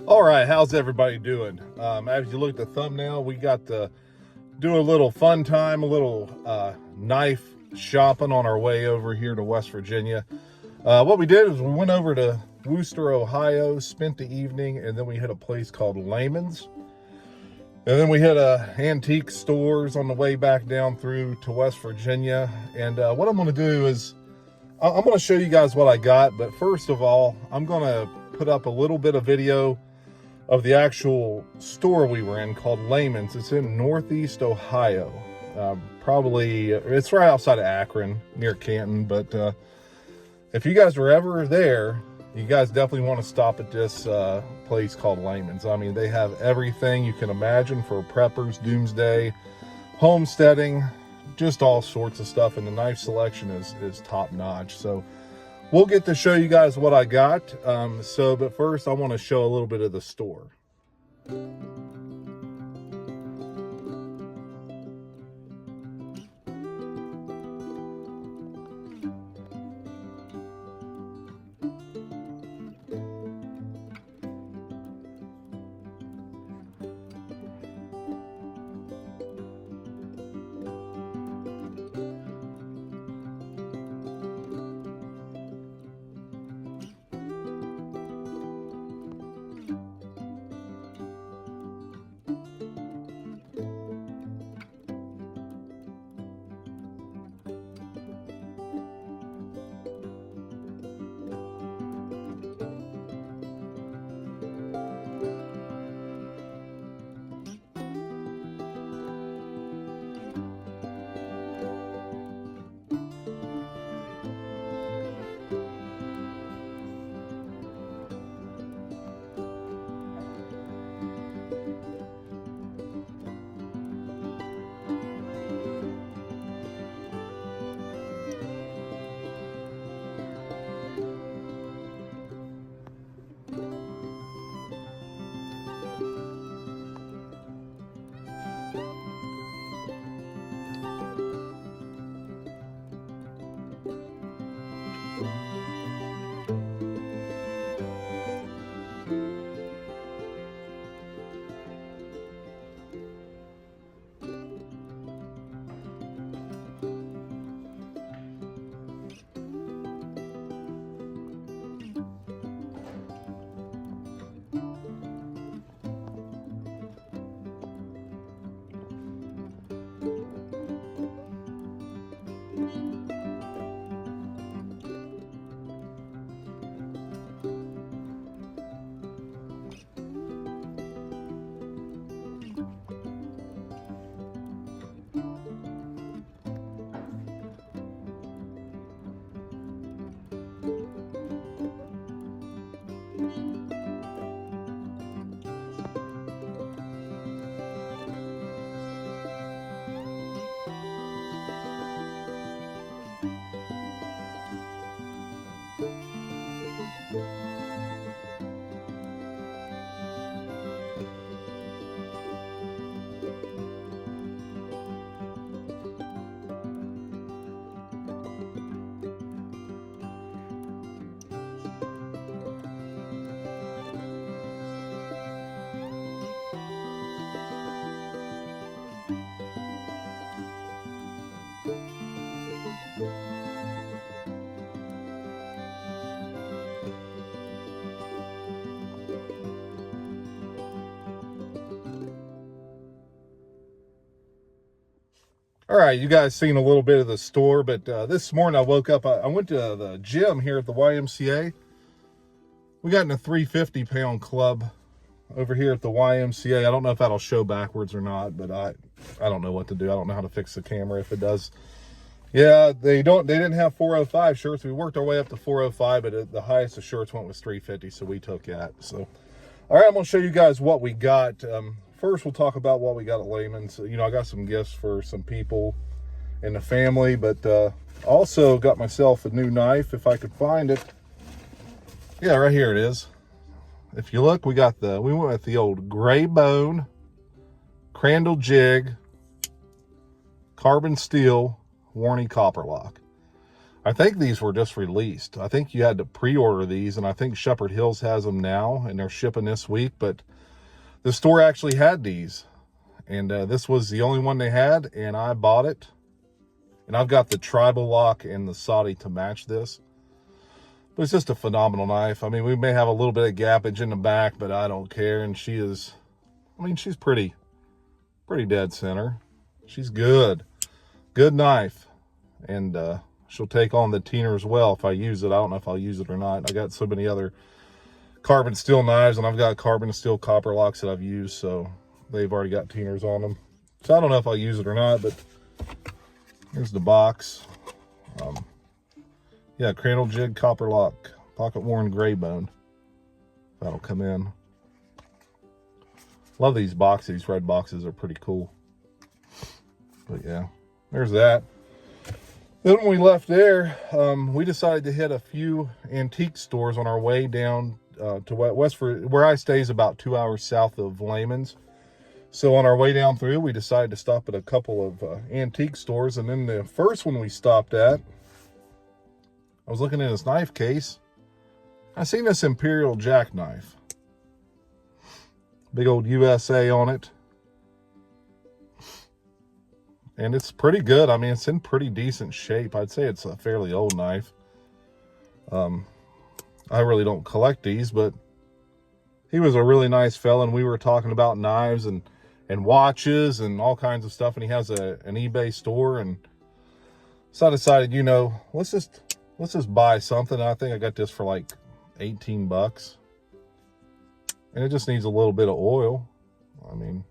All right, how's everybody doing? As you look at the thumbnail, we got to do a little fun time, a little knife shopping on our way over here to West Virginia. What we did is we went over to Worcester, Ohio, spent the evening, and then we hit a place called Layman's. And then we hit antique stores on the way back down through to West Virginia. And what I'm going to do is I'm going to show you guys what I got. But first of all, I'm going to put up a little bit of video of the actual store we were in called Layman's. It's in Northeast Ohio. It's right outside of Akron, near Canton. But if you guys were ever there, you guys definitely want to stop at this place called Layman's. I mean, they have everything you can imagine for preppers, doomsday, homesteading, just all sorts of stuff. And the knife selection is top notch. So we'll get to show you guys what I got. But first I want to show a little bit of the store. All right, you guys seen a little bit of the store, but this morning I woke up, I went to the gym here at the YMCA. We got in a 350-pound club over here at the YMCA. I don't know if that'll show backwards or not, but I don't know what to do. I don't know how to fix the camera if it does. Yeah, they didn't have 405 shirts. We worked our way up to 405, but the highest the shirts went was 350, so we took that. So, all right, I'm going to show you guys what we got. First, we'll talk about what we got at Layman's. So, I got some gifts for some people in the family, but also got myself a new knife, if I could find it. Yeah, right here it is. If you look, we went with the old gray bone, crandall jig, carbon steel, Warney copper lock. I think these were just released. I think you had to pre-order these, and I think Shepherd Hills has them now, and they're shipping this week. But the store actually had these, and this was the only one they had, and I bought it. And I've got the tribal lock and the Saudi to match this. But it's just a phenomenal knife. I mean, we may have a little bit of gappage in the back, but I don't care. And she is, I mean, she's pretty dead center. She's good. Good knife. And she'll take on the teener as well if I use it. I don't know if I'll use it or not. I got so many other carbon steel knives, and I've got carbon steel copper locks that I've used, so they've already got teeners on them. So I don't know if I'll use it or not, but here's the box. Yeah, cradle jig copper lock, pocket worn gray bone. That'll come in. Love these boxes. These red boxes are pretty cool. But yeah, there's that. Then when we left there, we decided to hit a few antique stores on our way down to Westford. Where I stay is about 2 hours south of Layman's. So on our way down through, we decided to stop at a couple of antique stores. And then the first one we stopped at, I was looking in this knife case. I seen this Imperial jackknife. Big old USA on it. And it's pretty good. I mean, it's in pretty decent shape. I'd say it's a fairly old knife. I really don't collect these, but he was a really nice fella, and we were talking about knives and watches and all kinds of stuff, and he has an eBay store. And so I decided, you know, let's just buy something. I think I got this for like 18 bucks. And it just needs a little bit of oil. I mean,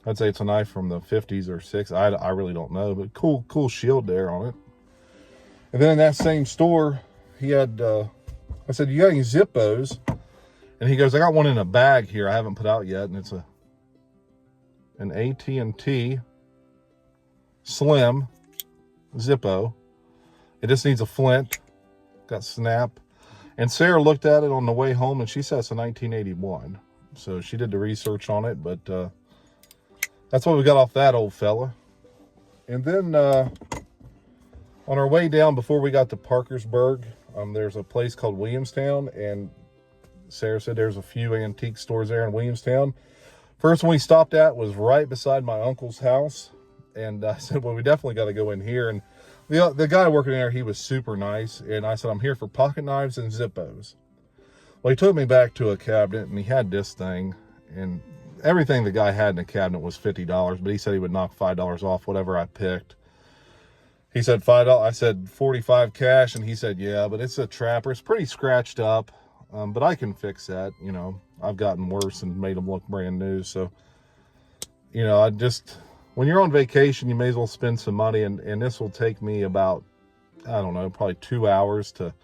I'd say it's a knife from the 50s or 60s. I really don't know, but cool shield there on it. And then in that same store, he had, I said, you got any Zippos? And he goes, I got one in a bag here I haven't put out yet. And it's an AT&T Slim Zippo. It just needs a flint. Got snap. And Sarah looked at it on the way home, and she said it's a 1981. So she did the research on it, but that's what we got off that old fella. And then on our way down, before we got to Parkersburg, there's a place called Williamstown, and Sarah said there's a few antique stores there in Williamstown. First one we stopped at was right beside my uncle's house, and I said, well, we definitely got to go in here. And the guy working there, he was super nice, and I said, I'm here for pocket knives and Zippos. Well, he took me back to a cabinet, and he had this thing, and everything the guy had in the cabinet was $50, but he said he would knock $5 off whatever I picked. He said $5. I said 45 cash, and he said, yeah, but it's a Trapper. It's pretty scratched up, but I can fix that. You know, I've gotten worse and made them look brand new. So, you know, when you're on vacation, you may as well spend some money, and this will take me about, I don't know, probably 2 hours to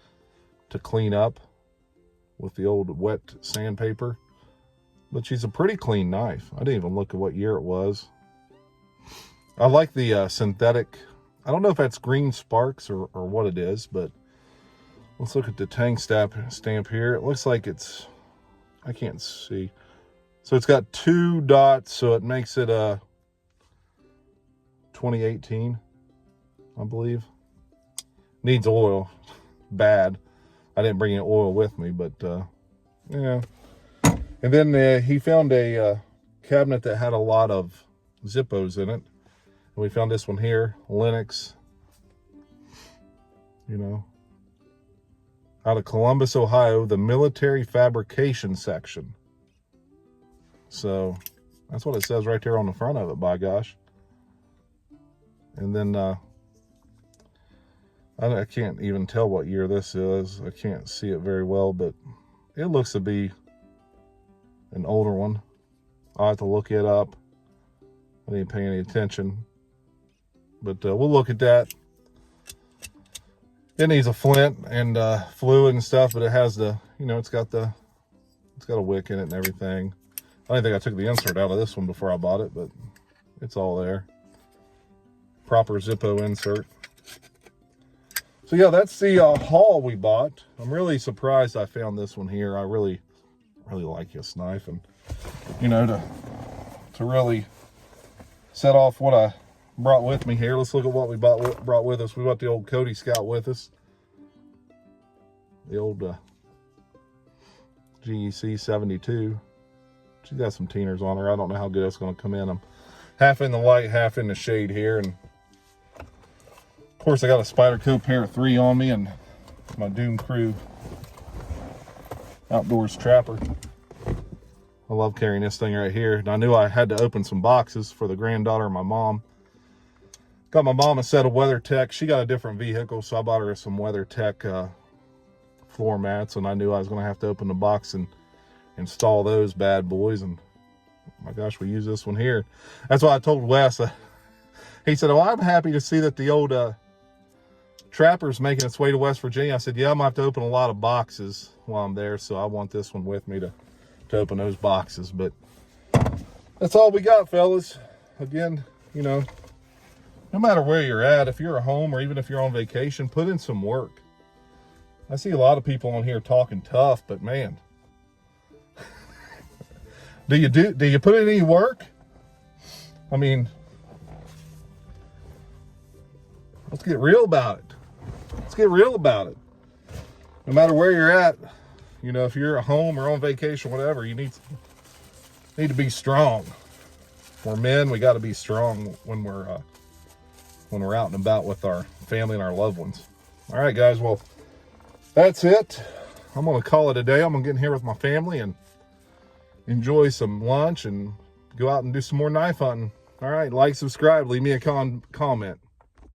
clean up with the old wet sandpaper. But she's a pretty clean knife. I didn't even look at what year it was. I like the synthetic. I don't know if that's green sparks or what it is, but let's look at the tang stamp here. It looks like it's, I can't see. So it's got 2 dots, so it makes it a 2018, I believe. Needs oil. Bad. I didn't bring any oil with me, but yeah. And then he found a cabinet that had a lot of Zippos in it. And we found this one here, Lennox, you know, out of Columbus, Ohio, the military fabrication section. So that's what it says right there on the front of it, by gosh. And then I can't even tell what year this is. I can't see it very well, but it looks to be an older one. I'll have to look it up. I didn't pay any attention, but we'll look at that. It needs a flint and fluid and stuff, but it has the, you know, it's got a wick in it and everything. I don't think I took the insert out of this one before I bought it, but it's all there. Proper Zippo insert. So yeah, that's the haul we bought. I'm really surprised I found this one here. I really like this knife, and you know, to really set off what brought with me here. Let's look at what we brought with us. We brought the old Cody Scout with us. The old GEC 72. She's got some teeners on her. I don't know how good it's going to come in. I'm half in the light, half in the shade here. And of course I got a Spyderco Pair 3 on me and my Doom Crew Outdoors Trapper. I love carrying this thing right here. And I knew I had to open some boxes for the granddaughter of my mom. Got my mom a set of WeatherTech. She got a different vehicle, so I bought her some WeatherTech floor mats, and I knew I was going to have to open the box and install those bad boys. And oh my gosh, we use this one here. That's why I told Wes. He said, "Oh, I'm happy to see that the old Trapper's making its way to West Virginia." I said, "Yeah, I'm going to have to open a lot of boxes while I'm there, so I want this one with me to open those boxes." But that's all we got, fellas. Again, you know, no matter where you're at, if you're at home or even if you're on vacation, put in some work. I see a lot of people on here talking tough, but man, do you put in any work? I mean, let's get real about it. Let's get real about it. No matter where you're at, you know, if you're at home or on vacation, whatever, you need to be strong. We're men, we got to be strong when we're out and about with our family and our loved ones. All right, guys, well, that's it. I'm going to call it a day. I'm going to get in here with my family and enjoy some lunch and go out and do some more knife hunting. All right, like, subscribe, leave me a comment.